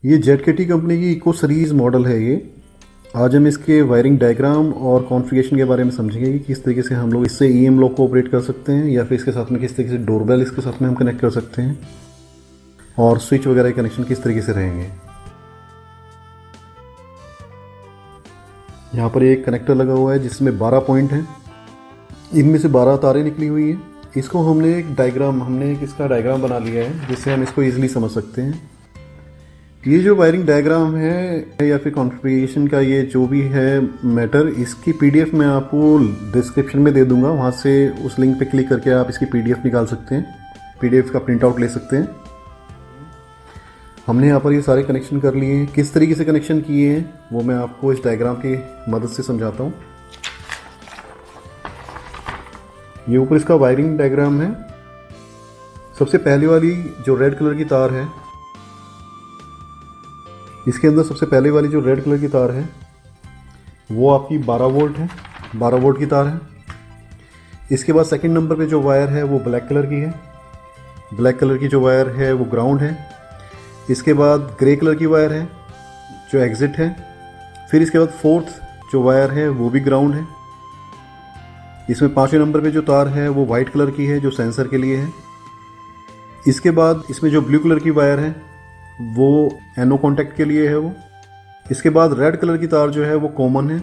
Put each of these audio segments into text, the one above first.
ये जेडकेटी कंपनी की eco series model है ये। आज हम इसके वायरिंग डायग्राम और कॉन्फ़िगरेशन के बारे में समझेंगे कि किस तरीके से हम लोग इससे ईएम लॉक को ऑपरेट कर सकते हैं या फिर इसके साथ में किस तरीके से डोरबेल इसके साथ में हम कनेक्ट कर सकते हैं और स्विच वगैरह के कनेक्शन किस तरीके से रहेंगे। यहाँ पर एक कनेक्टर लगा हुआ है जिसमें 12 पॉइंट हैं, इनमें से 12 तारें निकली हुई हैं। इसको हमने एक इसका डायग्राम बना लिया है जिससे हम इसको ईजिली समझ सकते हैं। ये जो वायरिंग डायग्राम है या फिर कॉन्फ़िगरेशन का ये जो भी है मैटर, इसकी पीडीएफ मैं आपको डिस्क्रिप्शन में दे दूंगा। वहाँ से उस लिंक पे क्लिक करके आप इसकी पीडीएफ निकाल सकते हैं, पीडीएफ का प्रिंट आउट ले सकते हैं। हमने यहाँ पर ये सारे कनेक्शन कर लिए हैं। किस तरीके से कनेक्शन किए हैं वो मैं आपको इस डायग्राम की मदद से समझाता हूँ। ये ऊपर इसका वायरिंग डायग्राम है। सबसे पहले वाली जो रेड कलर की तार है, इसके अंदर सबसे पहले वाली जो रेड कलर की तार है वो आपकी 12 वोल्ट है, 12 वोल्ट की तार है। इसके बाद सेकंड नंबर पे जो वायर है वो ब्लैक कलर की है, ब्लैक कलर की जो वायर है वो ग्राउंड है। इसके बाद ग्रे कलर की वायर है जो एग्जिट है। फिर इसके बाद फोर्थ जो वायर है वो भी ग्राउंड है। इसमें पाँचवें नंबर पे जो तार है वो वाइट कलर की है जो सेंसर के लिए है। इसके बाद इसमें जो ब्लू कलर की वायर है वो एनो कॉन्टैक्ट के लिए है वो। इसके बाद रेड कलर की तार जो है वो कॉमन है,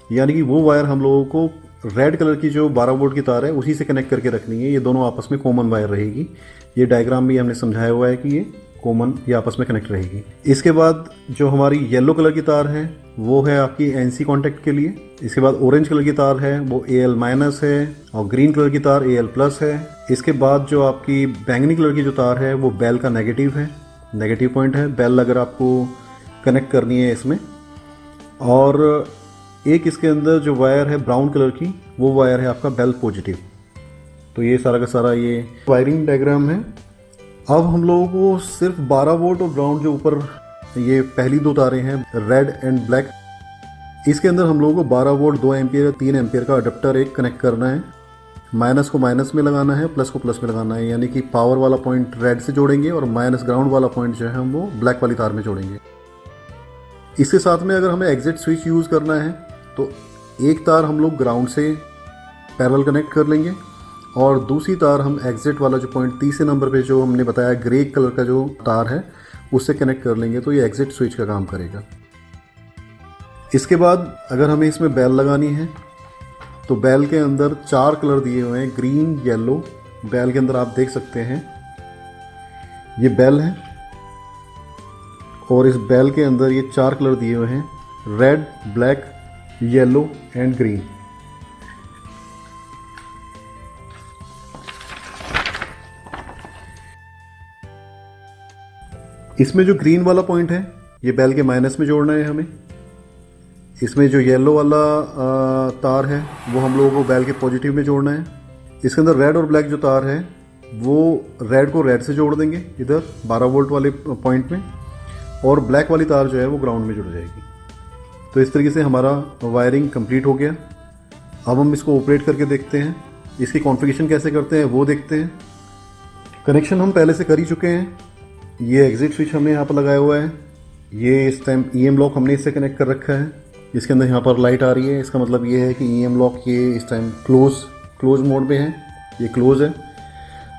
यानी कि वो वायर हम लोगों को रेड कलर की जो 12 वोल्ट की तार है उसी से कनेक्ट करके रखनी है। ये दोनों आपस में कॉमन वायर रहेगी। ये डायग्राम भी हमने समझाया हुआ है कि ये कॉमन ये आपस में कनेक्ट रहेगी। इसके बाद जो हमारी येलो कलर की तार है वो है आपकी एनसी कॉन्टैक्ट के लिए। इसके बाद ऑरेंज कलर की तार है वो AL माइनस है और ग्रीन कलर की तार AL प्लस है। इसके बाद जो आपकी बैंगनी कलर की जो तार है वो बेल का नेगेटिव है, नेगेटिव पॉइंट है बेल अगर आपको कनेक्ट करनी है इसमें। और एक इसके अंदर जो वायर है ब्राउन कलर की वो वायर है आपका बेल पॉजिटिव। तो ये सारा का सारा ये वायरिंग डायग्राम है। अब हम लोगों को सिर्फ 12 वोल्ट और ग्राउंड जो ऊपर ये पहली दो तारें हैं रेड एंड ब्लैक, इसके अंदर हम लोगों को 12 वोल्ट 2 एम्पियर 3 एम्पियर का अडेप्टर एक कनेक्ट करना है। माइनस को माइनस में लगाना है, प्लस को प्लस में लगाना है, यानी कि पावर वाला पॉइंट रेड से जोड़ेंगे और माइनस ग्राउंड वाला पॉइंट जो है हम वो ब्लैक वाली तार में जोड़ेंगे। इसके साथ में अगर हमें एग्जिट स्विच यूज़ करना है तो एक तार हम लोग ग्राउंड से पैरेलल कनेक्ट कर लेंगे और दूसरी तार हम एग्जिट वाला जो पॉइंट तीसरे नंबर पे जो हमने बताया ग्रे कलर का जो तार है उससे कनेक्ट कर लेंगे। तो ये एग्जिट स्विच का काम करेगा। इसके बाद अगर हमें इसमें बेल लगानी है तो बेल के अंदर 4 कलर दिए हुए हैं, ग्रीन येलो। बेल के अंदर आप देख सकते हैं ये बेल है और इस बेल के अंदर ये 4 कलर दिए हुए हैं, red, black, yellow and green. इसमें जो ग्रीन वाला पॉइंट है ये बेल के माइनस में जोड़ना है हमें। इसमें जो येलो वाला तार है वो हम लोगों को बेल के पॉजिटिव में जोड़ना है। इसके अंदर रेड और ब्लैक जो तार है वो रेड को रेड से जोड़ देंगे इधर 12 वोल्ट वाले पॉइंट में, और ब्लैक वाली तार जो है वो ग्राउंड में जुड़ जाएगी। तो इस तरीके से हमारा वायरिंग कंप्लीट हो गया। अब हम इसको ऑपरेट करके देखते हैं, इसकी कॉन्फ़िगरेशन कैसे करते हैं वो देखते हैं। कनेक्शन हम पहले से कर ही चुके हैं। ये एग्जिट स्विच हमने यहाँ पर लगाया हुआ है। ये इस टाइम EM लॉक हमने इससे कनेक्ट कर रखा है। इसके अंदर यहाँ पर लाइट आ रही है, इसका मतलब ये है कि EM लॉक ये इस टाइम क्लोज मोड में है, ये क्लोज है।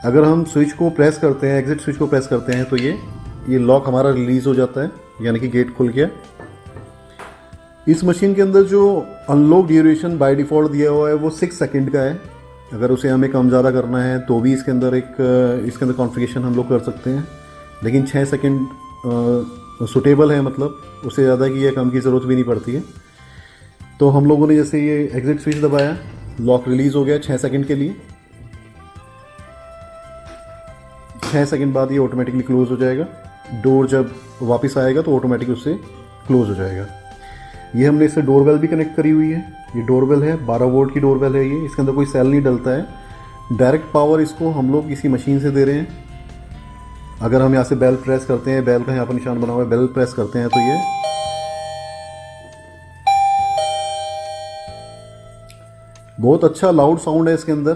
अगर हम स्विच को प्रेस करते हैं, एग्जिट स्विच को प्रेस करते हैं तो ये लॉक हमारा रिलीज़ हो जाता है, यानी कि गेट खुल गया। इस मशीन के अंदर जो अनलॉक ड्यूरेशन बाय डिफ़ॉल्ट दिया हुआ है वो 6 सेकंड का है। अगर उसे हमें कम ज़्यादा करना है तो भी इसके अंदर कॉन्फ़िगरेशन हम लोग कर सकते हैं, लेकिन 6 सेकंड सुटेबल है, मतलब उससे ज़्यादा की या कम की ज़रूरत भी नहीं पड़ती है। तो हम लोगों ने जैसे ये एग्जिट स्विच दबाया, लॉक रिलीज़ हो गया 6 सेकंड के लिए। 6 सेकंड बाद ये ऑटोमेटिकली क्लोज़ हो जाएगा। डोर जब वापस आएगा तो ऑटोमेटिकली उससे क्लोज़ हो जाएगा। ये हमने इससे डोरबेल भी कनेक्ट करी हुई है। ये डोरबेल है, 12 वोल्ट की डोरबेल है ये। इसके अंदर कोई सेल नहीं डलता है, डायरेक्ट पावर इसको हम लोग किसी मशीन से दे रहे हैं। अगर हम यहाँ से बेल प्रेस करते हैं, बेल का यहाँ पर निशान बना हुआ है, बेल प्रेस करते हैं तो ये बहुत अच्छा लाउड साउंड है इसके अंदर।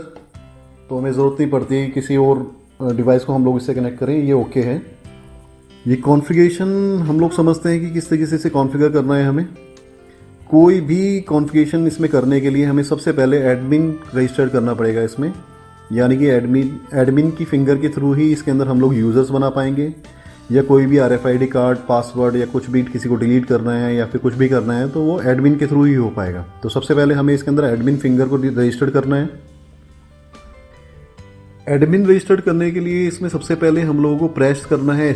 तो हमें ज़रूरत नहीं पड़ती किसी और डिवाइस को हम लोग इससे कनेक्ट करें, ये ओके है। ये कॉन्फ़िगरेशन हम लोग समझते हैं कि किस तरीके से कॉन्फ़िगर करना है हमें। कोई भी कॉन्फ़िगरेशन इसमें करने के लिए हमें सबसे पहले एडमिन रजिस्टर करना पड़ेगा इसमें, यानी कि एडमिन की फिंगर के थ्रू ही इसके अंदर हम लोग यूज़र्स बना पाएंगे, या कोई भी RFID कार्ड, पासवर्ड या कुछ भी किसी को डिलीट करना है या फिर कुछ भी करना है तो वो एडमिन के थ्रू ही हो पाएगा। तो सबसे पहले हमें इसके अंदर एडमिन फिंगर को रजिस्टर्ड करना है। एडमिन रजिस्टर्ड करने के लिए इसमें सबसे पहले हम लोगों को प्रेस करना है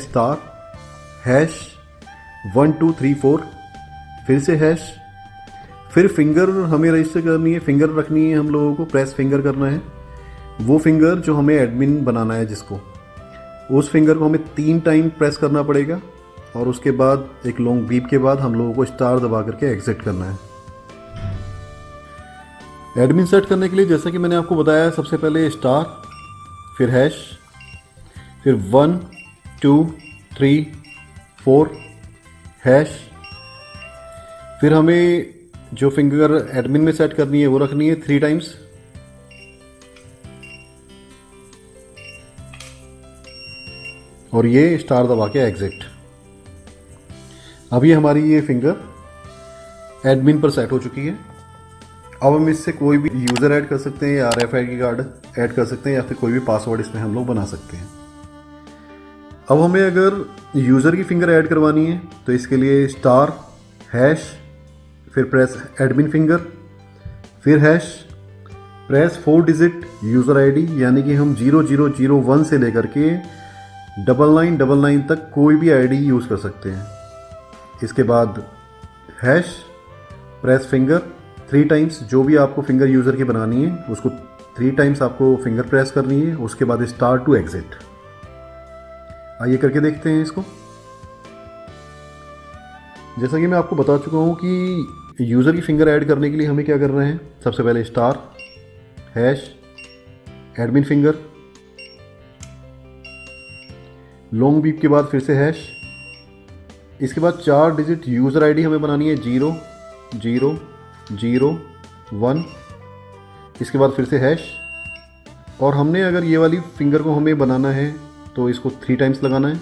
*#1234, फिर से हैश, फिर फिंगर हमें रजिस्टर करनी है, फिंगर रखनी है हम लोगों को, प्रेस फिंगर करना है। वो फिंगर जो हमें एडमिन बनाना है जिसको, उस फिंगर को हमें 3 टाइम प्रेस करना पड़ेगा और उसके बाद एक लॉन्ग बीप के बाद हम लोगों को स्टार दबा करके एग्जिट करना है। एडमिन सेट करने के लिए जैसा कि मैंने आपको बताया, सबसे पहले स्टार, फिर हैश, फिर 1 2 3 4 हैश, फिर हमें जो फिंगर एडमिन में सेट करनी है वो रखनी है 3 टाइम्स, और ये स्टार दबा के एग्जिट। अभी हमारी ये फिंगर एडमिन पर सेट हो चुकी है। अब हम इससे कोई भी यूज़र ऐड कर सकते हैं या RFID कार्ड ऐड कर सकते हैं या फिर कोई भी पासवर्ड इसमें हम लोग बना सकते हैं। अब हमें अगर यूज़र की फिंगर ऐड करवानी है तो इसके लिए स्टार, हैश, फिर प्रेस एडमिन फिंगर, फिर hash, press 4 digit user ID, यानी कि हम 0001 से लेकर के 9999 तक कोई भी ID यूज़ कर सकते हैं। इसके बाद हैश, प्रेस फिंगर 3 टाइम्स, जो भी आपको फिंगर यूज़र की बनानी है उसको 3 टाइम्स आपको फिंगर प्रेस करनी है। उसके बाद स्टार टू एग्जिट। आइए करके देखते हैं इसको। जैसा कि मैं आपको बता चुका हूँ कि यूज़र की फिंगर ऐड करने के लिए हमें क्या करना है, सबसे पहले star, hash, admin finger, long beep के बाद फिर से हैश, इसके बाद 4 डिजिट यूज़र ID हमें बनानी है 0001, इसके बाद फिर से हैश, और हमने अगर ये वाली फिंगर को हमें बनाना है तो इसको 3 टाइम्स लगाना है।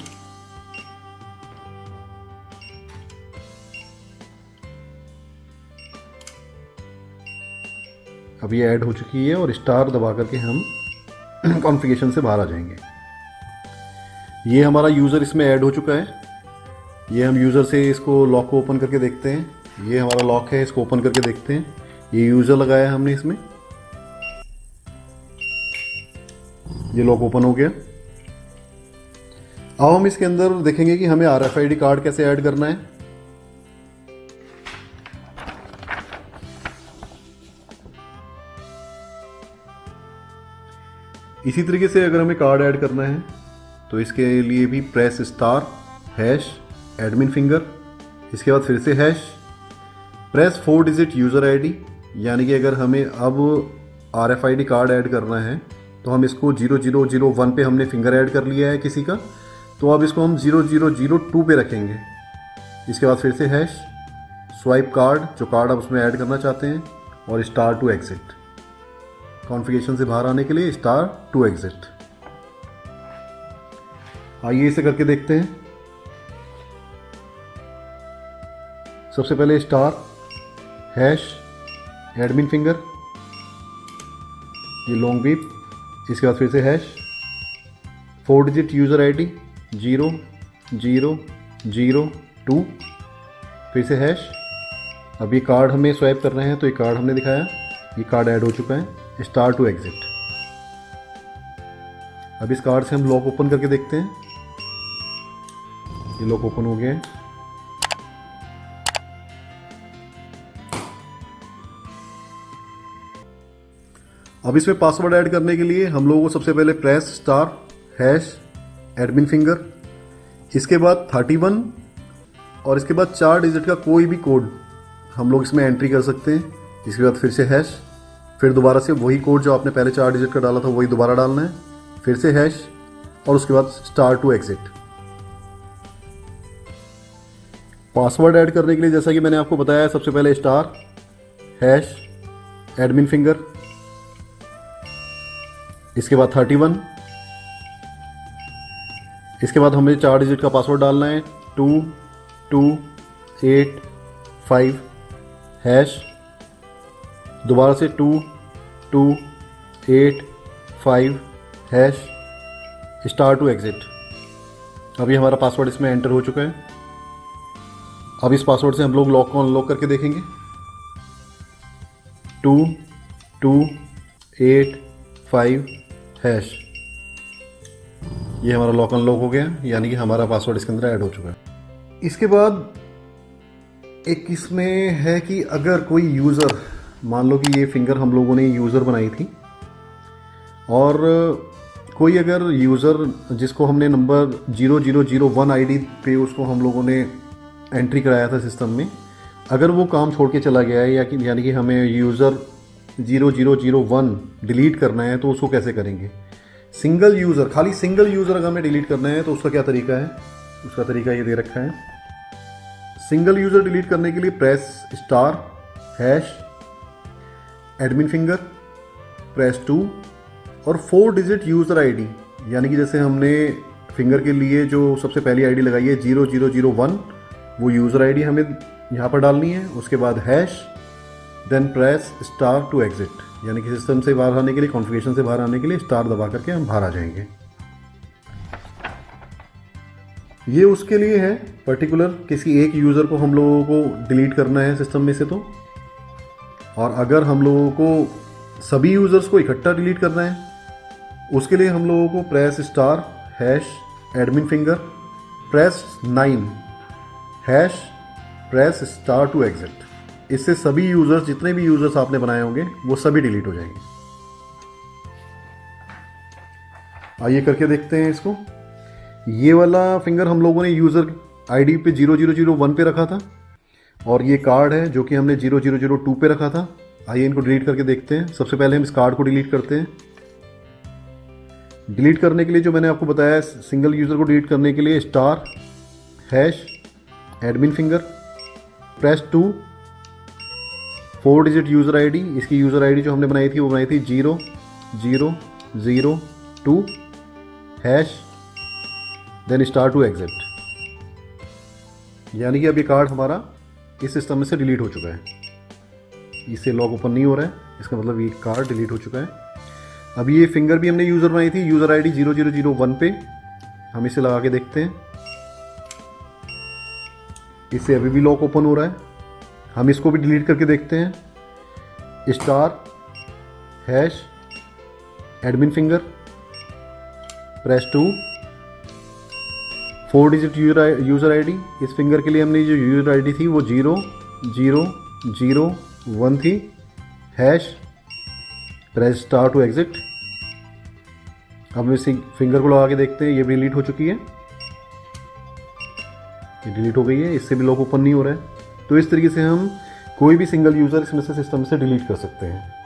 अब ये ऐड हो चुकी है और स्टार दबा करके हम कॉन्फ़िगरेशन से बाहर आ जाएंगे। ये हमारा यूज़र इसमें ऐड हो चुका है। ये हम यूज़र से इसको लॉक को ओपन करके देखते हैं। ये हमारा लॉक है, इसको ओपन करके देखते हैं। ये यूज़र लगाया है हमने इसमें, ये लॉक ओपन हो गया। अब हम इसके अंदर देखेंगे कि हमें RFID कार्ड कैसे ऐड करना है। इसी तरीके से अगर हमें कार्ड ऐड करना है तो इसके लिए भी press star, hash, admin finger, इसके बाद फिर से hash, press 4 digit user ID, यानी कि अगर हमें अब RFID कार्ड ऐड करना है तो हम इसको 0001 पे हमने फिंगर ऐड कर लिया है किसी का, तो अब इसको हम 0002 पे रखेंगे। इसके बाद फिर से हैश, स्वाइप कार्ड, जो कार्ड आप उसमें ऐड करना चाहते हैं, और स्टार टू एग्जिट। कॉन्फ़िगरेशन से बाहर आने के लिए स्टार टू एग्जिट। आइए इसे करके देखते हैं। सबसे पहले स्टार, हैश, एडमिन फिंगर, ये लॉन्ग बीप, इसके बाद फिर से हैश, 4 डिजिट यूज़र ID 0002, फिर से हैश। अब ये कार्ड हमें स्वाइप करना है तो ये कार्ड हमने दिखाया, ये कार्ड ऐड हो चुका है। Star to exit. अब इस कार्ड से हम लॉक ओपन करके देखते हैं। ये लॉक ओपन हो गया है। अब इसमें पासवर्ड ऐड करने के लिए हम लोगों को सबसे पहले press star, hash, admin finger, इसके बाद 31 और इसके बाद 4 डिजिट का कोई भी कोड हम लोग इसमें एंट्री कर सकते हैं। इसके बाद फिर से हैश, फिर दोबारा से वही कोड जो आपने पहले 4 डिजिट का डाला था वही दोबारा डालना है, फिर से हैश, और उसके बाद star to exit. Password add करने के लिए जैसा कि मैंने आपको बताया, सबसे पहले स्टार, हैश, एडमिन फिंगर, इसके बाद 31, इसके बाद हमें 4 डिजिट का पासवर्ड डालना है, 2285 हैश, दोबारा से 2285 हैश, स्टार टू एग्ज़िट। अभी हमारा पासवर्ड इसमें एंटर हो चुका है। अब इस पासवर्ड से हम लोग लॉक को अनलॉक करके देखेंगे। 2285 हैश, ये हमारा लॉक अनलॉक हो गया, यानी कि हमारा पासवर्ड इसके अंदर ऐड हो चुका है। इसके बाद एक इसमें है कि अगर कोई यूज़र, मान लो कि ये फिंगर हम लोगों ने यूज़र बनाई थी, और कोई अगर यूज़र जिसको हमने नंबर 0001 आईडी पे उसको हम लोगों ने एंट्री कराया था सिस्टम में, अगर वो काम छोड़ के चला गया है, यानी कि हमें यूज़र 0001 डिलीट करना है, तो उसको कैसे करेंगे? सिंगल यूज़र, खाली सिंगल यूज़र अगर हमें डिलीट करना है तो उसका क्या तरीका है? उसका तरीका ये दे रखा है। सिंगल यूज़र डिलीट करने के लिए press star hash admin finger press 2 और 4 डिजिट यूज़र आईडी, यानी कि जैसे हमने फिंगर के लिए जो सबसे पहली आईडी लगाई है 0001, वो यूज़र आईडी हमें यहाँ पर डालनी है। उसके बाद hash, then press star to exit, यानी कि सिस्टम से बाहर आने के लिए, कॉन्फ़िगरेशन से बाहर आने के लिए स्टार दबा करके हम बाहर आ जाएंगे। ये उसके लिए है पर्टिकुलर, किसी एक यूज़र को हम लोगों को डिलीट करना है सिस्टम में से तो, और अगर हम लोगों को सभी यूज़र्स को इकट्ठा डिलीट करना है, उसके लिए हम लोगों को press star hash admin finger press 9 hash press star to exit. इससे सभी यूज़र्स, जितने भी यूज़र्स आपने बनाए होंगे, वो सभी डिलीट हो जाएंगे। आइए करके देखते हैं इसको। ये वाला फिंगर हम लोगों ने यूज़र आईडी पे 0001 पे रखा था, और ये कार्ड है जो कि हमने 0002 पे रखा था। आइए इनको डिलीट करके देखते हैं। सबसे पहले हम इस कार्ड को डिलीट करते हैं। डिलीट करने के लिए जो मैंने आपको बताया, सिंगल यूज़र को डिलीट करने के लिए star hash admin finger press 2 4 digit user ID. इसकी यूज़र आईडी जो हमने बनाई थी वो बनाई थी 0002 hash then star to exit, यानी कि अब ये कार्ड हमारा इस सिस्टम में से डिलीट हो चुका है। इससे लॉक ओपन नहीं हो रहा है, इसका मतलब ये कार्ड डिलीट हो चुका है। अब ये फिंगर भी हमने यूज़र बनाई थी, यूज़र आईडी 0001 पे, हम इसे लगा के देखते हैं। इससे अभी भी लॉक ओपन हो रहा है। हम इसको भी डिलीट करके देखते हैं। Star hash admin finger press 2 4 digit user ID. इस फिंगर के लिए हमने जो यूज़र आईडी थी वो 0001 थी hash press star to exit. अब हम इस फिंगर को लगा के देखते हैं, ये भी डिलीट हो चुकी है, ये डिलीट हो गई है। इससे भी लॉक ओपन नहीं हो रहा है। तो इस तरीके से हम कोई भी सिंगल यूज़र इसमें से सिस्टम से डिलीट कर सकते हैं।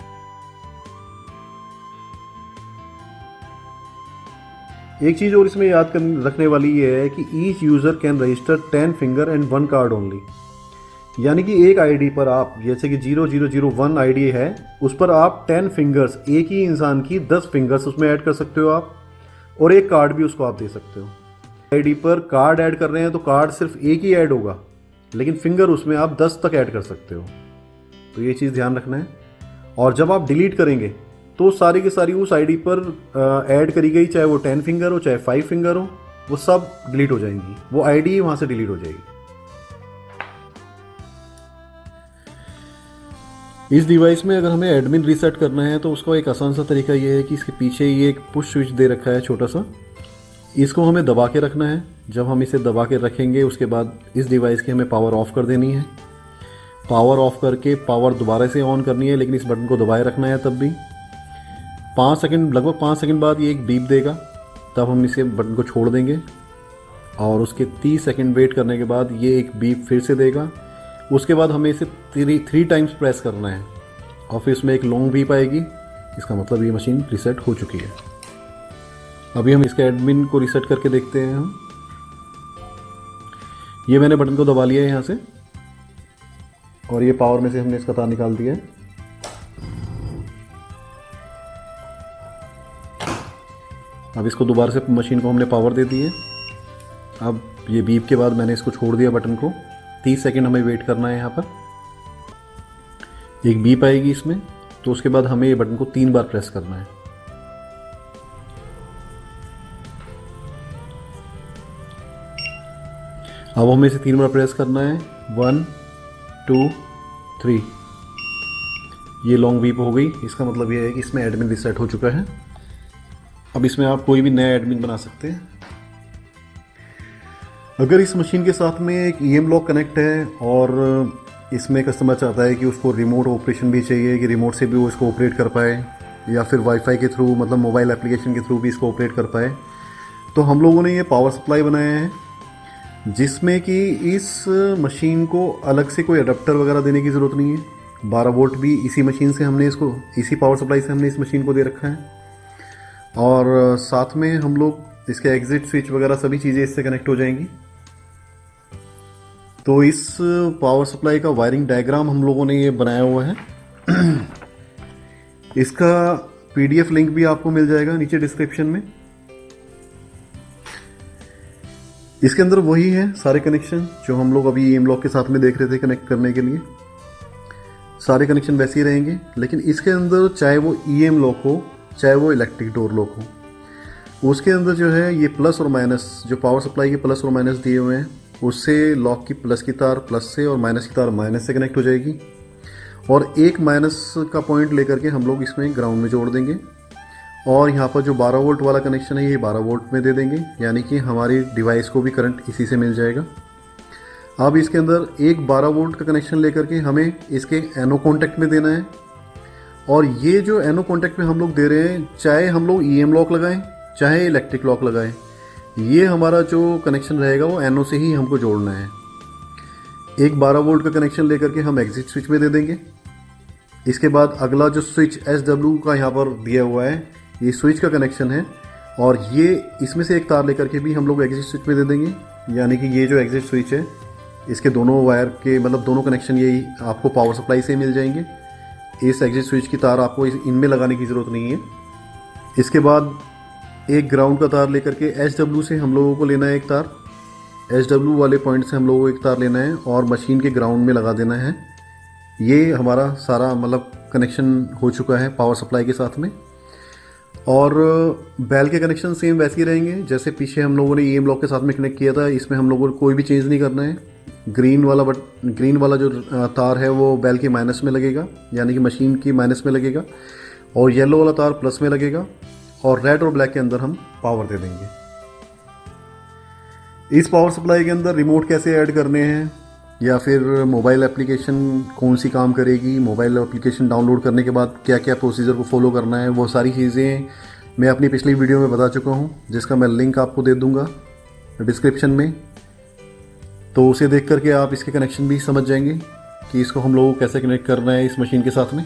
एक चीज़ और इसमें याद रखने वाली ये है कि each user can register 10 finger and 1 card only, यानी कि एक आईडी पर आप, जैसे कि 0001 आईडी है, उस पर आप 10 फिंगर्स, एक ही इंसान की 10 फिंगर्स उसमें ऐड कर सकते हो आप, और एक कार्ड भी उसको आप दे सकते हो। आईडी पर कार्ड ऐड कर रहे हैं तो कार्ड सिर्फ एक ही ऐड होगा, लेकिन फिंगर उसमें आप 10 तक ऐड कर सकते हो। तो ये चीज़ ध्यान रखना है। और जब आप डिलीट करेंगे तो सारी की सारी उस आईडी पर ऐड करी गई, चाहे वो 10 फिंगर हो चाहे 5 फिंगर हो, वो सब डिलीट हो जाएंगी, वो आईडी वहाँ से डिलीट हो जाएगी। इस डिवाइस में अगर हमें एडमिन रीसेट करना है तो उसका एक आसान सा तरीका ये है कि इसके पीछे ये एक पुश स्विच दे रखा है छोटा सा, इसको हमें दबा के रखना है। जब हम इसे दबा के रखेंगे उसके बाद इस डिवाइस की हमें पावर ऑफ कर देनी है। पावर ऑफ करके पावर दोबारा से ऑन करनी है, लेकिन इस बटन को दबाए रखना है। तब भी 5 सेकंड, लगभग 5 सेकंड बाद ये एक बीप देगा, तब हम इसे बटन को छोड़ देंगे, और उसके 30 सेकंड वेट करने के बाद ये एक बीप फिर से देगा। उसके बाद हमें इसे 3 टाइम्स प्रेस करना है, और फिर इसमें एक लॉन्ग बीप आएगी। इसका मतलब ये मशीन रीसेट हो चुकी है। अभी हम इसके एडमिन को रीसेट करके देखते हैं। हम ये मैंने बटन को दबा लिया है यहाँ से, और ये पावर में से हमने इसका तार निकाल दिया है। अब इसको दोबारा से मशीन को हमने पावर दे दी है। अब ये बीप के बाद मैंने इसको छोड़ दिया बटन को। 30 सेकंड हमें वेट करना है यहाँ पर। एक बीप आएगी इसमें, तो उसके बाद हमें ये बटन को 3 बार प्रेस करना है। अब हमें इसे 3 बार प्रेस करना है। 1 2 3। ये लॉन्ग बीप हो गई। इसका मतलब ये है कि इसमें एडमिन रीसेट हो चुका है। अब इसमें आप कोई भी नया एडमिन बना सकते हैं। अगर इस मशीन के साथ में एक EM लॉक कनेक्ट है और इसमें कस्टमर चाहता है कि उसको रिमोट ऑपरेशन भी चाहिए, कि रिमोट से भी वो इसको ऑपरेट कर पाए, या फिर वाईफाई के थ्रू, मतलब मोबाइल एप्लीकेशन के थ्रू भी इसको ऑपरेट कर पाए, तो हम लोगों ने ये पावर सप्लाई बनाया है जिसमें कि इस मशीन को अलग से कोई अडेप्टर वगैरह देने की ज़रूरत नहीं है। 12 वोल्ट भी इसी मशीन से हमने इसको, इसी पावर सप्लाई से हमने इस मशीन को दे रखा है। और साथ में हम लोग इसके एग्जिट स्विच वगैरह सभी चीज़ें इससे कनेक्ट हो जाएंगी। तो इस पावर सप्लाई का वायरिंग डायग्राम हम लोगों ने ये बनाया हुआ है। इसका PDF लिंक भी आपको मिल जाएगा नीचे डिस्क्रिप्शन में। इसके अंदर वही है सारे कनेक्शन जो हम लोग अभी EM लॉक के साथ में देख रहे थे कनेक्ट करने के लिए। सारे कनेक्शन वैसे ही रहेंगे, लेकिन इसके अंदर चाहे वो EM लॉक हो, चाहे वो इलेक्ट्रिक डोर लॉक हो, उसके अंदर जो है ये प्लस और माइनस, जो पावर सप्लाई के प्लस और माइनस दिए हुए हैं, उससे लॉक की प्लस की तार प्लस से और माइनस की तार माइनस से कनेक्ट हो जाएगी। और एक माइनस का पॉइंट लेकर के हम लोग इसमें ग्राउंड में जोड़ देंगे। और यहाँ पर जो 12 वोल्ट वाला कनेक्शन है ये 12 वोल्ट में दे देंगे, यानी कि हमारी डिवाइस को भी करंट इसी से मिल जाएगा। अब इसके अंदर एक 12 वोल्ट का कनेक्शन लेकर के हमें इसके एनो कॉन्टैक्ट में देना है। और ये जो एनो कॉन्टैक्ट में हम लोग दे रहे हैं, चाहे हम लोग EM लॉक लगाएं चाहे इलेक्ट्रिक लॉक लगाएं, ये हमारा जो कनेक्शन रहेगा वो एनो से ही हमको जोड़ना है। एक 12 वोल्ट का कनेक्शन लेकर के हम एग्जिट स्विच में दे देंगे। इसके बाद अगला जो स्विच SW का यहाँ पर दिया हुआ है, ये स्विच का कनेक्शन है, और ये इसमें से एक तार लेकर के भी हम लोग एग्जिट स्विच में दे देंगे। यानी कि ये जो एग्जिट स्विच है, इसके दोनों वायर के, मतलब दोनों कनेक्शन यही आपको पावर सप्लाई से मिल जाएंगे। इस एग्जिट स्विच की तार आपको इनमें लगाने की ज़रूरत नहीं है। इसके बाद एक ग्राउंड का तार लेकर के SW से हम लोगों को लेना है एक तार, SW वाले पॉइंट से हम लोगों को एक तार लेना है और मशीन के ग्राउंड में लगा देना है। ये हमारा सारा मतलब कनेक्शन हो चुका है पावर सप्लाई के साथ में। और बैल के कनेक्शन सेम वैसे ही रहेंगे जैसे पीछे हम लोगों ने EM लॉक के साथ में कनेक्ट किया था। इसमें हम लोगों को कोई भी चेंज नहीं करना है। ग्रीन वाला जो तार है वो बैल की माइनस में लगेगा, यानी कि मशीन की माइनस में लगेगा, और येलो वाला तार प्लस में लगेगा, और रेड और ब्लैक के अंदर हम पावर दे देंगे। इस पावर सप्लाई के अंदर रिमोट कैसे ऐड करने हैं, या फिर मोबाइल एप्लीकेशन कौन सी काम करेगी, मोबाइल एप्लीकेशन डाउनलोड करने के बाद क्या क्या प्रोसीजर को फॉलो करना है, वो सारी चीज़ें मैं अपनी पिछली वीडियो में बता चुका हूँ, जिसका मैं लिंक आपको दे दूँगा डिस्क्रिप्शन में। तो उसे देख करके आप इसके कनेक्शन भी समझ जाएंगे कि इसको हम लोगों को कैसे कनेक्ट करना है इस मशीन के साथ में।